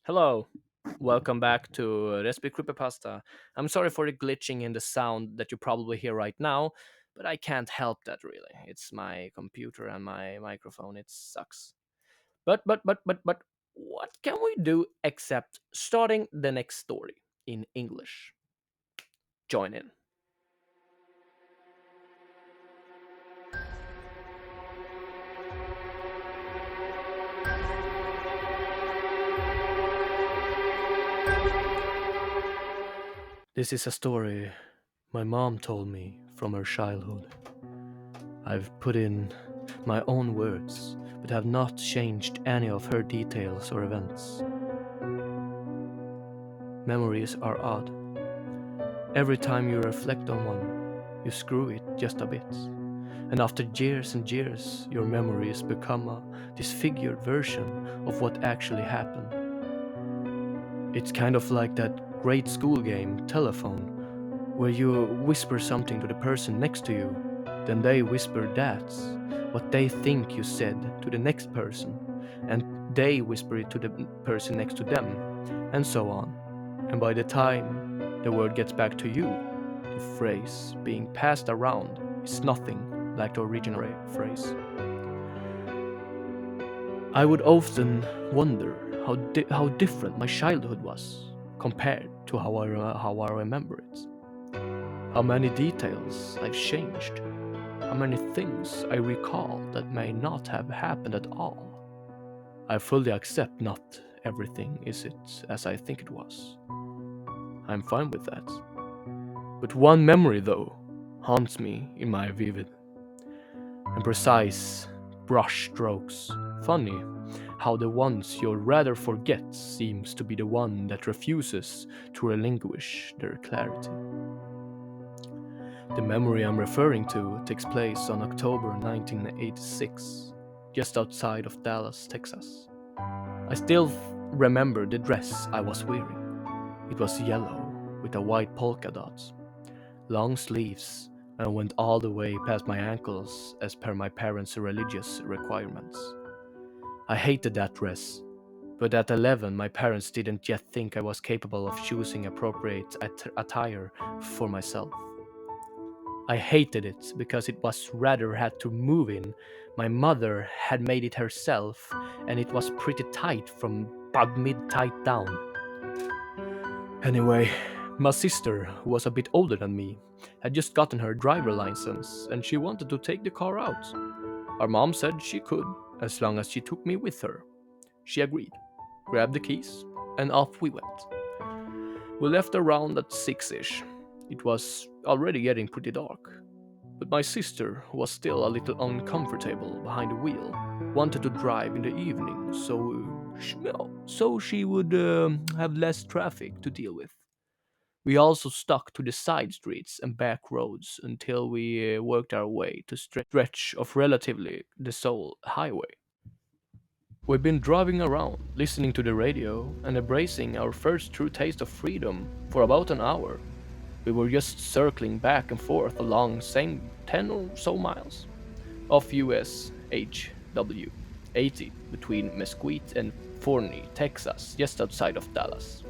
Hello, welcome back to rezbir creepypasta. I'm sorry for the glitching in the sound that you probably hear right now, but I can't help that really. It's my computer and my microphone. It sucks. But what can we do except starting the next story in English? Join in. This is a story my mom told me from her childhood. I've put in my own words, but have not changed any of her details or events. Memories are odd. Every time you reflect on one, you screw it just a bit. And after years and years, your memories become a disfigured version of what actually happened. It's kind of like that great school game, telephone, where you whisper something to the person next to you, then they whisper that's what they think you said to the next person, and they whisper it to the person next to them, and so on. And by the time the word gets back to you, the phrase being passed around is nothing like the original phrase. I would often wonder how different my childhood was compared to how I remember it. How many details I've changed. How many things I recall that may not have happened at all. I fully accept not everything is it as I think it was. I'm fine with that. But one memory, though, haunts me in my vivid and precise brush strokes. Funny how the ones you'd rather forget seems to be the one that refuses to relinquish their clarity. The memory I'm referring to takes place on October 1986, just outside of Dallas, Texas. I still remember the dress I was wearing. It was yellow with a white polka dot, long sleeves, and went all the way past my ankles as per my parents' religious requirements. I hated that dress, but at 11 my parents didn't yet think I was capable of choosing appropriate attire for myself. I hated it because it was rather had to move in. My mother had made it herself, and it was pretty tight from bug mid tight down. Anyway, my sister, who was a bit older than me, had just gotten her driver license and she wanted to take the car out. Our mom said she could, as long as she took me with her. She agreed, grabbed the keys, and off we went. We left around at 6 ish. It was already getting pretty dark. But my sister was still a little uncomfortable behind the wheel, wanted to drive in the evening, so she would have less traffic to deal with. We also stuck to the side streets and back roads until we worked our way to stretch of relatively the sole highway. We've been driving around, listening to the radio, and embracing our first true taste of freedom for about an hour. We were just circling back and forth along same 10 or so miles off US HW 80 between Mesquite and Forney, Texas, just outside of Dallas.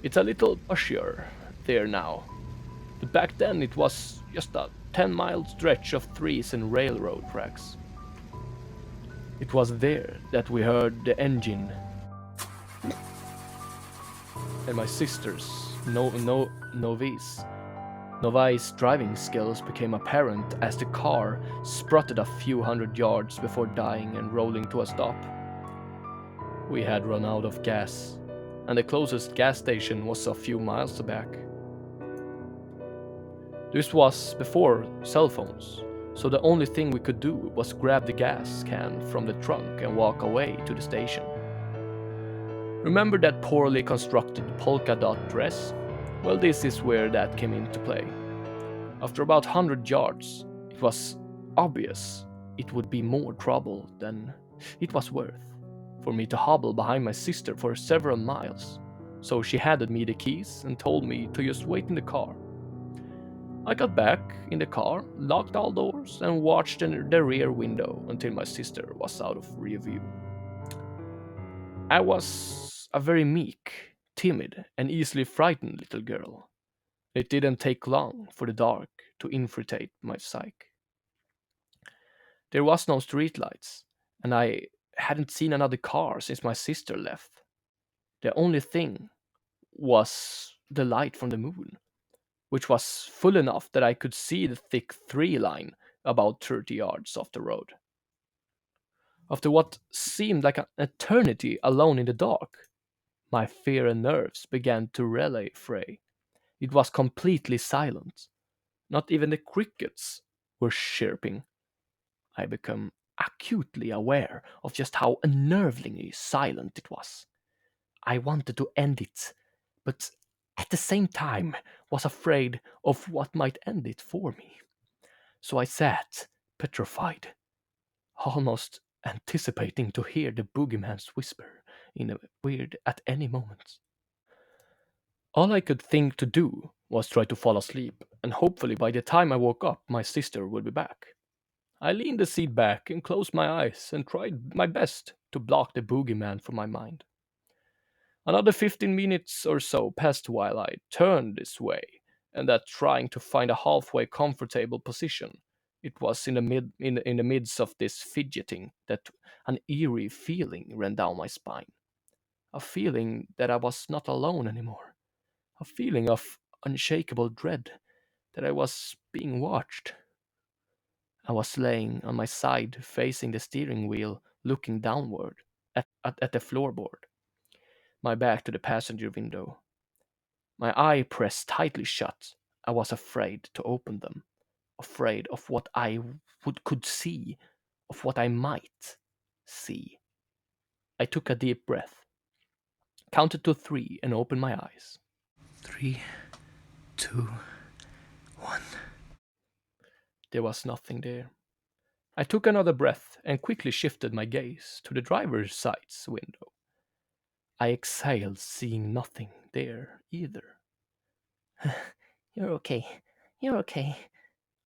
It's a little bushier there now, but back then it was just a 10-mile stretch of trees and railroad tracks. It was there that we heard the engine, and my sister's novice driving skills became apparent as the car sprutted a few hundred yards before dying and rolling to a stop. We had run out of gas, and the closest gas station was a few miles back. This was before cell phones, so the only thing we could do was grab the gas can from the trunk and walk away to the station. Remember that poorly constructed polka dot dress? Well, this is where that came into play. After about 100 yards, it was obvious it would be more trouble than it was worth for me to hobble behind my sister for several miles, so she handed me the keys and told me to just wait in the car. I got back in the car, locked all doors, and watched in the rear window until my sister was out of rear view. I was a very meek, timid, and easily frightened little girl. It didn't take long for the dark to infiltrate my psyche. There was no streetlights, and I hadn't seen another car since my sister left. The only thing was the light from the moon, which was full enough that I could see the thick tree line about 30 yards off the road. After what seemed like an eternity alone in the dark, my fear and nerves began to relay fray. It was completely silent. Not even the crickets were chirping. I became acutely aware of just how unnervingly silent it was. I wanted to end it, but at the same time was afraid of what might end it for me. So I sat, petrified, almost anticipating to hear the boogeyman's whisper in a weird at any moment. All I could think to do was try to fall asleep, and hopefully by the time I woke up, my sister would be back. I leaned the seat back and closed my eyes and tried my best to block the boogeyman from my mind. Another 15 minutes or so passed while I turned this way and that, trying to find a halfway comfortable position. It was in the midst of this fidgeting that an eerie feeling ran down my spine. A feeling that I was not alone anymore. A feeling of unshakable dread that I was being watched. I was laying on my side facing the steering wheel, looking downward at the floorboard, my back to the passenger window. My eye pressed tightly shut. I was afraid to open them, afraid of what I could see, of what I might see. I took a deep breath, counted to three, and opened my eyes. Three, two, one. There was nothing there. I took another breath and quickly shifted my gaze to the driver's side's window. I exhaled, seeing nothing there either. You're okay. You're okay,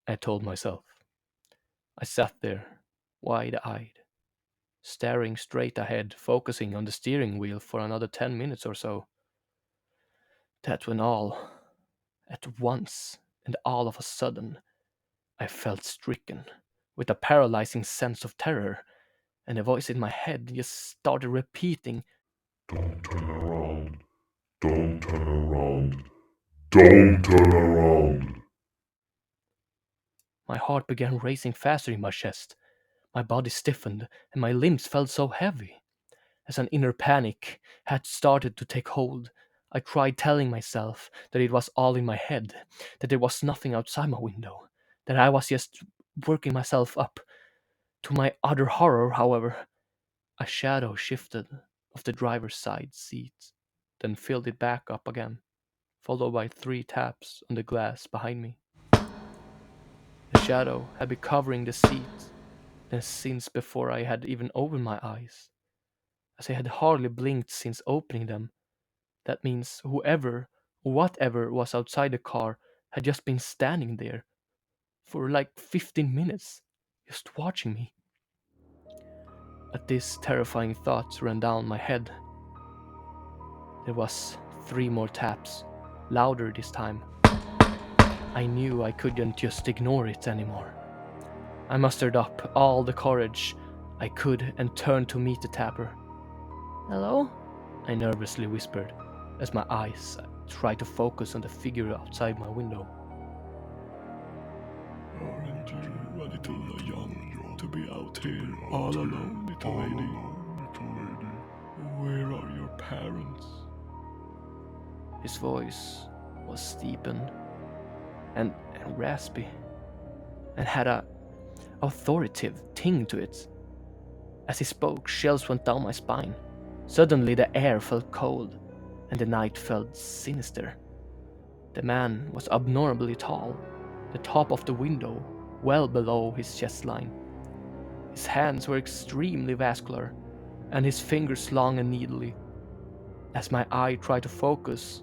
I told myself. I sat there, wide eyed, staring straight ahead, focusing on the steering wheel for another 10 minutes or so. That when all, at once, and all of a sudden, I felt stricken with a paralyzing sense of terror, and a voice in my head just started repeating, Don't turn around. Don't turn around. Don't turn around. My heart began racing faster in my chest. My body stiffened, and my limbs felt so heavy. As an inner panic had started to take hold, I tried telling myself that it was all in my head, that there was nothing outside my window, that I was just working myself up. To my utter horror, however, a shadow shifted off the driver's side seat, then filled it back up again, followed by three taps on the glass behind me. The shadow had been covering the seat since before I had even opened my eyes, as I had hardly blinked since opening them. That means whoever or whatever was outside the car had just been standing there for like 15 minutes, just watching me. As this terrifying thought ran down my head, there was three more taps, louder this time. I knew I couldn't just ignore it anymore. I mustered up all the courage I could and turned to meet the tapper. Hello? I nervously whispered as my eyes tried to focus on the figure outside my window. Aren't you a little young to be out here all alone, little lady? Where are your parents? His voice was steepened and raspy, and had a authoritative ting to it. As he spoke, chills went down my spine. Suddenly the air felt cold, and the night felt sinister. The man was abnormally tall, the top of the window well below his chest line. His hands were extremely vascular, and his fingers long and needly. As my eye tried to focus,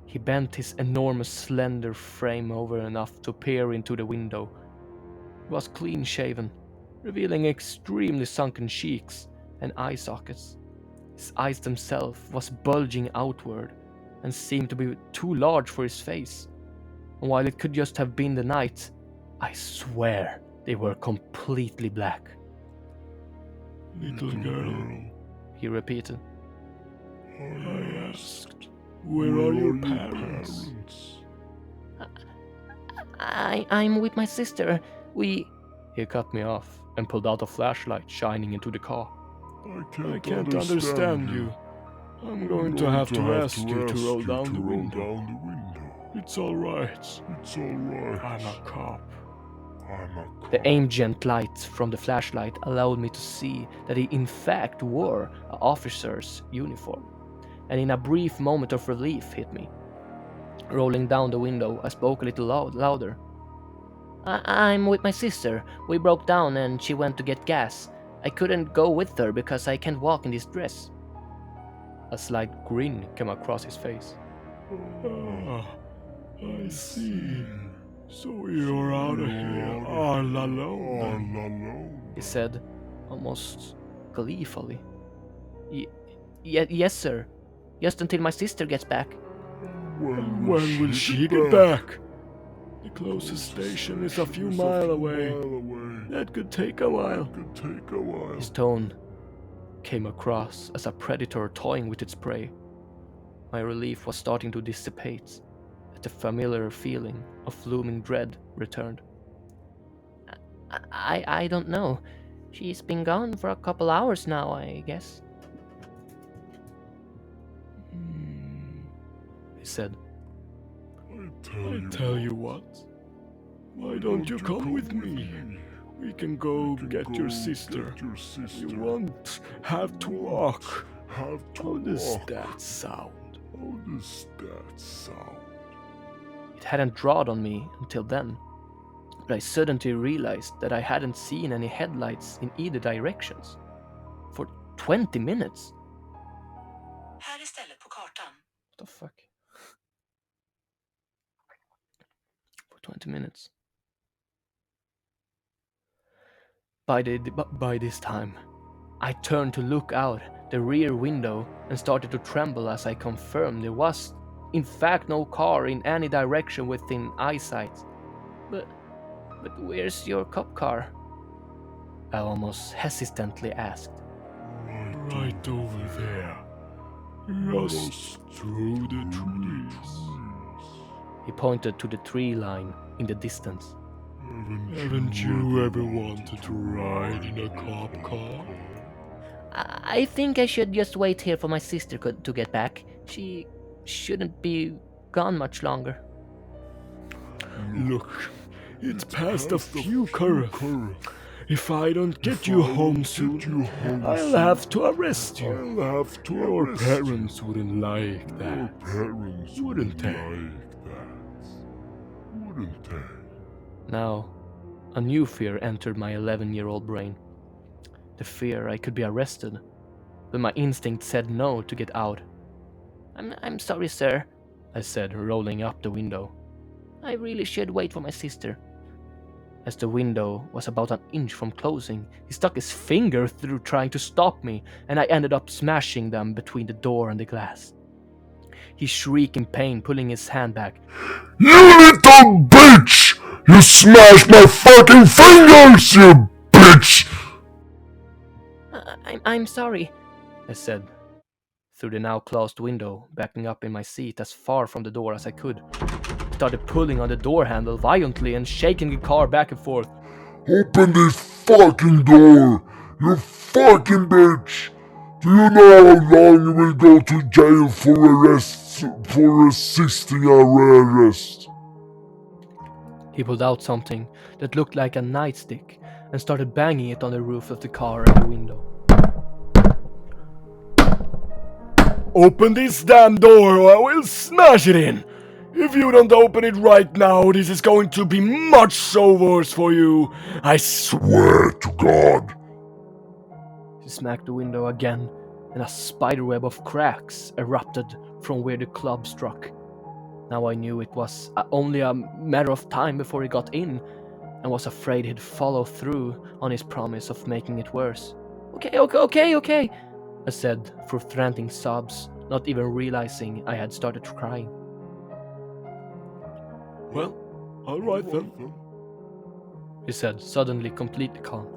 he bent his enormous slender frame over enough to peer into the window. He was clean shaven, revealing extremely sunken cheeks and eye sockets. His eyes themselves was bulging outward and seemed to be too large for his face. And while it could just have been the night, I swear they were completely black. Little girl, He repeated. I asked, where are your parents? I'm with my sister. He cut me off and pulled out a flashlight shining into the car. I can't understand you. I'm going to have to ask you to roll down the window. It's alright. I'm a cop. The ambient light from the flashlight allowed me to see that he in fact wore an officer's uniform, and in a brief moment of relief hit me. Rolling down the window, I spoke a little louder. I'm with my sister. We broke down and she went to get gas. I couldn't go with her because I can't walk in this dress. A slight grin came across his face. Ah, I see. So you're out of here all alone. He said, almost gleefully. Yes, sir. Just until my sister gets back. When will she get back? The closest station is a few miles away. That could take a while. His tone came across as a predator toying with its prey. My relief was starting to dissipate as the familiar feeling of looming dread returned. I don't know. She's been gone for a couple hours now, I guess. He said. I tell you what. Why don't you come with me? We can go get your sister. You won't have to walk. How does that sound? It hadn't dawned on me until then, but I suddenly realized that I hadn't seen any headlights in either directions for 20 minutes. Här är stället på kartan. What the fuck? For 20 minutes. By this time, I turned to look out the rear window and started to tremble as I confirmed there was, in fact, no car in any direction within eyesight. But where's your cop car? I almost hesitantly asked. Right over there. Just through the trees. He pointed to the tree line in the distance. Haven't you ever wanted to ride in a cop car? I think I should just wait here for my sister to get back. She shouldn't be gone much longer. Look, it's past a few curves. If I don't get you home soon, I'll have to arrest you. Your parents wouldn't like that. Wouldn't they? Now, a new fear entered my 11-year-old brain. The fear I could be arrested, but my instinct said no to get out. I'm sorry, sir, I said, rolling up the window. I really should wait for my sister. As the window was about an inch from closing, he stuck his finger through trying to stop me, and I ended up smashing them between the door and the glass. He shrieked in pain, pulling his hand back. You little bitch! You smashed my fucking fingers, you bitch! I'm sorry, I said, through the now closed window, backing up in my seat as far from the door as I could. I started pulling on the door handle violently and shaking the car back and forth. Open this fucking door, you fucking bitch! Do you know how long you will go to jail for resisting arrest? He pulled out something that looked like a nightstick and started banging it on the roof of the car and the window. Open this damn door or I will smash it in! If you don't open it right now, this is going to be much so worse for you. I swear to God. He smacked the window again, and a spiderweb of cracks erupted from where the club struck. Now I knew it was only a matter of time before he got in, and was afraid he'd follow through on his promise of making it worse. Okay. I said through threatening sobs, not even realizing I had started crying. Well, all right then. He said, suddenly completely calm.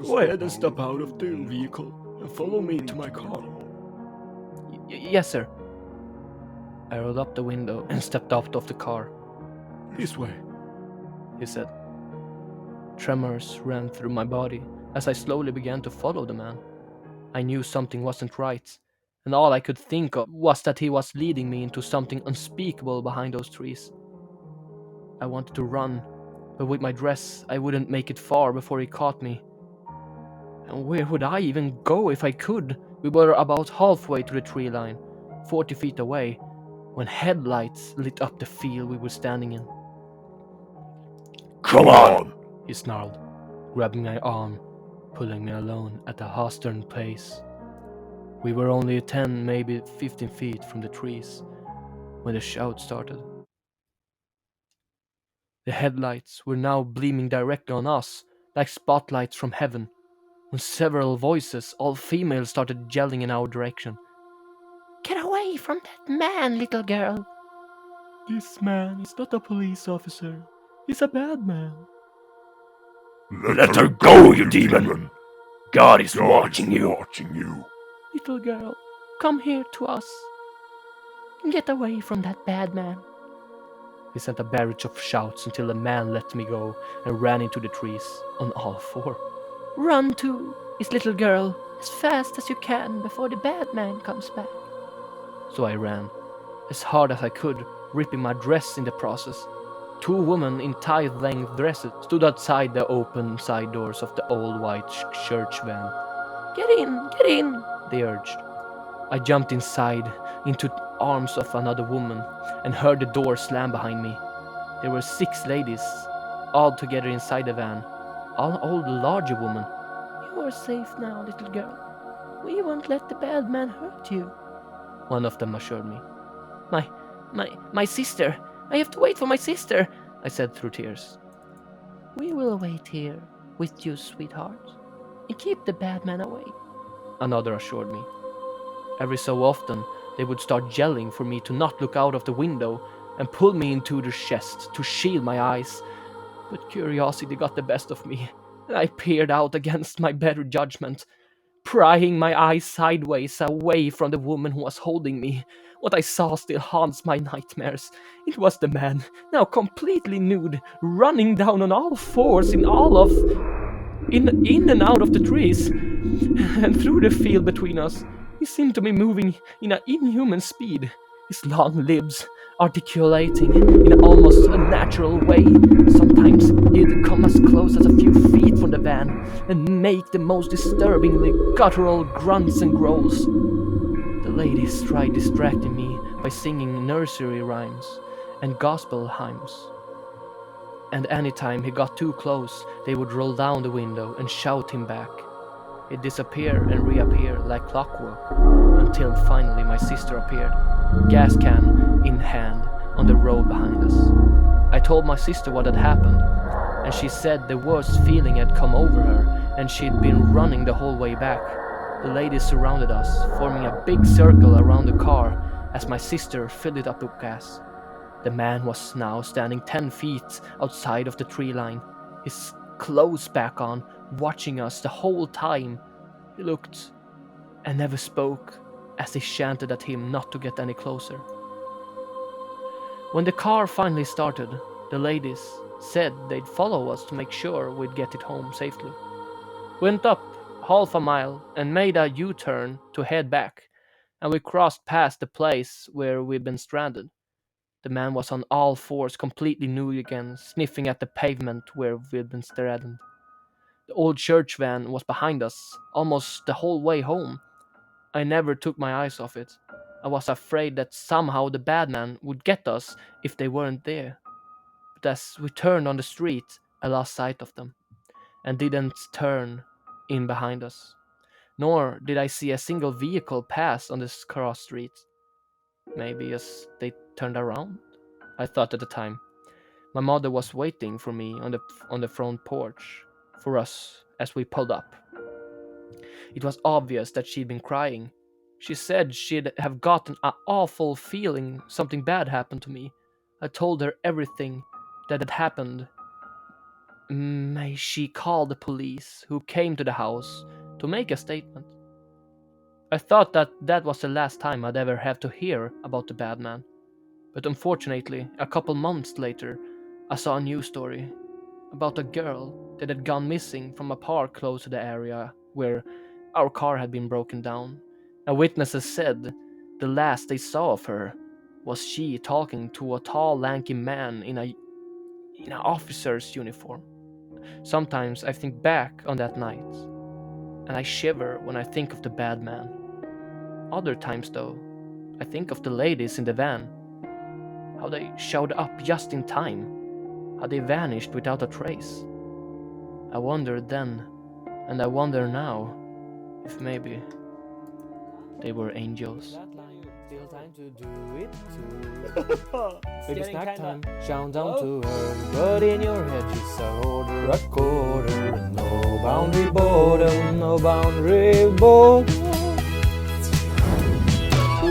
Go ahead and step out of the vehicle and follow me to my car. Yes, sir. I rolled up the window and stepped out of the car. This way. He said. Tremors ran through my body as I slowly began to follow the man. I knew something wasn't right, and all I could think of was that he was leading me into something unspeakable behind those trees. I wanted to run, but with my dress I wouldn't make it far before he caught me. And where would I even go if I could? We were about halfway to the tree line, 40 feet away, when headlights lit up the field we were standing in. Come on! He snarled, grabbing my arm, pulling me along at a hastern pace. We were only 10, maybe 15 feet from the trees when the shout started. The headlights were now gleaming directly on us, like spotlights from heaven, when several voices, all female, started yelling in our direction. Get away from that man, little girl. This man is not a police officer. He's a bad man. Let her go, you demon! God is watching you. Little girl, come here to us. Get away from that bad man. He sent a barrage of shouts until the man let me go and ran into the trees on all four. Run to his little girl as fast as you can before the bad man comes back. So I ran, as hard as I could, ripping my dress in the process. Two women in thigh-length dresses stood outside the open side doors of the old white church van. Get in, They urged. I jumped inside, into arms of another woman, and heard the door slam behind me. There were 6 ladies, all together inside the van, all larger women. You are safe now, little girl. We won't let the bad man hurt you. One of them assured me. My sister. I have to wait for my sister, I said through tears. We will wait here with you, sweetheart, and keep the bad man away. Another assured me. Every so often, they would start yelling for me to not look out of the window and pull me into their chest to shield my eyes. But curiosity got the best of me, and I peered out against my better judgment, prying my eyes sideways away from the woman who was holding me. What I saw still haunts my nightmares. It was the man, now completely nude, running down on all fours in and out of the trees, and through the field between us. He seemed to be moving in an inhuman speed, his long limbs articulating in an almost unnatural way. Sometimes he'd come as close as a few feet from the van and make the most disturbingly guttural grunts and growls. The ladies tried distracting me by singing nursery rhymes and gospel hymns. And anytime he got too close, they would roll down the window and shout him back. He'd disappear and reappear like clockwork, until finally my sister appeared, gas can in hand, on the road behind us. I told my sister what had happened, and she said the worst feeling had come over her, and she'd been running the whole way back. The ladies surrounded us, forming a big circle around the car as my sister filled it up with gas. The man was now standing 10 feet outside of the tree line, his clothes back on, watching us the whole time. He looked and never spoke as they chanted at him not to get any closer. When the car finally started, the ladies said they'd follow us to make sure we'd get it home safely. Went up half a mile and made a U-turn to head back, and we crossed past the place where we'd been stranded. The man was on all fours, completely nude again, sniffing at the pavement where we'd been stranded. The old church van was behind us, almost the whole way home. I never took my eyes off it. I was afraid that somehow the bad man would get us if they weren't there. But as we turned on the street, I lost sight of them, and didn't turn in behind us. Nor did I see a single vehicle pass on this cross street. Maybe as they turned around, I thought at the time. My mother was waiting for me on the front porch for us as we pulled up. It was obvious that she'd been crying. She said she'd have gotten an awful feeling something bad happened to me. I told her everything that had happened. May she call the police, who came to the house to make a statement. I thought that was the last time I'd ever have to hear about the bad man. But unfortunately, a couple months later, I saw a news story about a girl that had gone missing from a park close to the area where our car had been broken down. And witnesses said the last they saw of her was she talking to a tall, lanky man in an officer's uniform. Sometimes I think back on that night, and I shiver when I think of the bad man. Other times, though, I think of the ladies in the van, how they showed up just in time, how they vanished without a trace. I wondered then, and I wonder now, if maybe they were angels. Still time to do it too. Baby snack time, shout down to her. But in your head she's a order, a quarter, and no boundary border, no boundary border.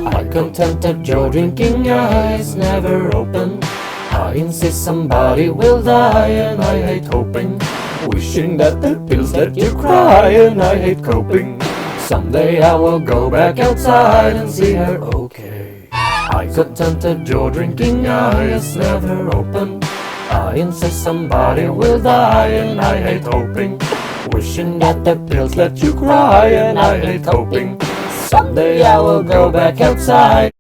I contented your drinking eyes never open. I insist somebody will die, and I hate hoping. Wishing that the pills let you cry, and I hate coping. Someday I will go back outside and see her okay. I contented your drinking eyes never open. I insist somebody will die, and I hate hoping. Wishing that the pills let you cry, and I hate coping. Someday I will go back outside.